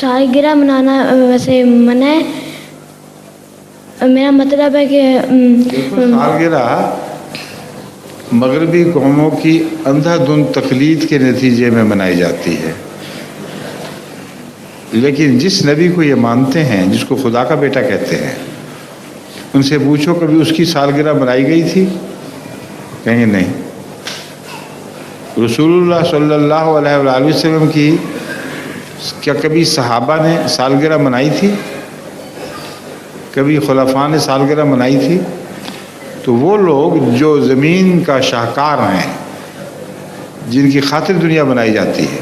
سالگرہ منانا ویسے منع ہے. میرا مطلب ہے کہ سالگرہ مغربی قوموں کی اندھا دھند تقلید کے نتیجے میں منائی جاتی ہے، لیکن جس نبی کو یہ مانتے ہیں، جس کو خدا کا بیٹا کہتے ہیں، ان سے پوچھو کبھی اس کی سالگرہ منائی گئی تھی؟ کہیں نہیں. رسول اللہ صلی اللہ علیہ وآلہ وسلم کی کیا کبھی صحابہ نے سالگرہ منائی تھی؟ کبھی خلفاء نے سالگرہ منائی تھی؟ تو وہ لوگ جو زمین کا شاہکار ہیں، جن کی خاطر دنیا بنائی جاتی ہے،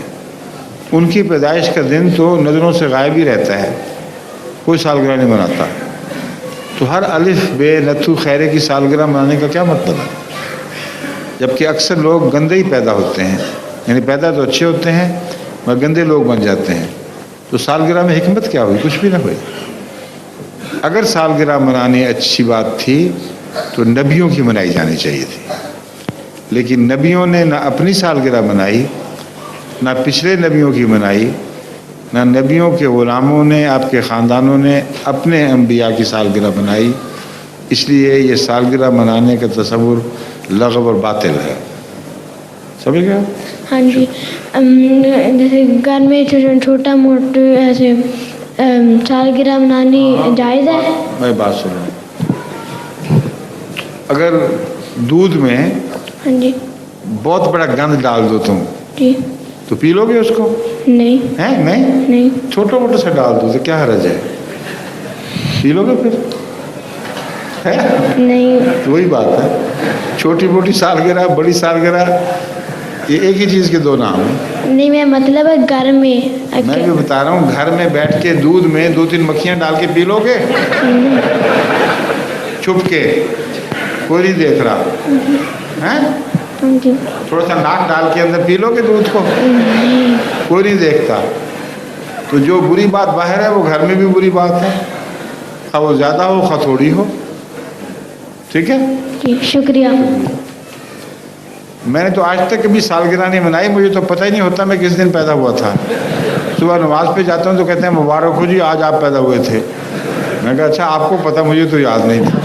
ان کی پیدائش کا دن تو نظروں سے غائب ہی رہتا ہے، کوئی سالگرہ نہیں مناتا. تو ہر الف بے نتھو خیرے کی سالگرہ منانے کا کیا مطلب ہے؟ جبکہ اکثر لوگ گندے ہی پیدا ہوتے ہیں، یعنی پیدا تو اچھے ہوتے ہیں مگر گندے لوگ بن جاتے ہیں. تو سالگرہ میں حکمت کیا ہوئی؟ کچھ بھی نہ ہوئی. اگر سالگرہ منانی اچھی بات تھی تو نبیوں کی منائی جانی چاہیے تھی، لیکن نبیوں نے نہ اپنی سالگرہ منائی، نہ پچھلے نبیوں کی منائی، نہ نبیوں کے غلاموں نے، آپ کے خاندانوں نے اپنے انبیاء کی سالگرہ منائی. اس لیے یہ سالگرہ منانے کا تصور لغو اور باطل ہے. سمجھ گئے؟ ہاں جی. جیسے گھر میں چھوٹا موٹا ایسے سالگرہ منانی جائز ہے؟ میں بات سنوں، اگر دودھ میں ہاں جی. بہت بڑا گند ڈال دو تم جی. تو پی لو گے اس کو؟ نہیں. ہے نہیں، چھوٹا موٹا سا ڈال دو تو کیا حرج ہے؟ پی لو گے پھر؟ ہے نہیں. تو وہی بات ہے، چھوٹی موٹی سالگرہ، بڑی سالگرہ، یہ ایک ہی چیز کے دو نام ہیں. نہیں، میں مطلب ہے گھر میں. میں بھی بتا رہا ہوں، گھر میں بیٹھ کے دودھ میں 2-3 مکھیاں ڈال کے پی لو گے چھپ کے؟ کوئی نہیں دیکھ رہا ہے؟ تھوڑا سا ناک ڈال کے اندر پی لو گے دودھ کو؟ کوئی نہیں دیکھتا. تو جو بری بات باہر ہے وہ گھر میں بھی بری بات ہے، خواہ وہ زیادہ ہو خواہ تھوڑی ہو. ٹھیک ہے جی، شکریہ. میں نے تو آج تک کبھی سالگرہ نہیں منائی، مجھے تو پتہ ہی نہیں ہوتا میں کس دن پیدا ہوا تھا. صبح نماز پہ جاتا ہوں تو کہتے ہیں مبارک ہو جی، آج آپ پیدا ہوئے تھے. میں کہا اچھا آپ کو پتہ، مجھے تو یاد نہیں تھا.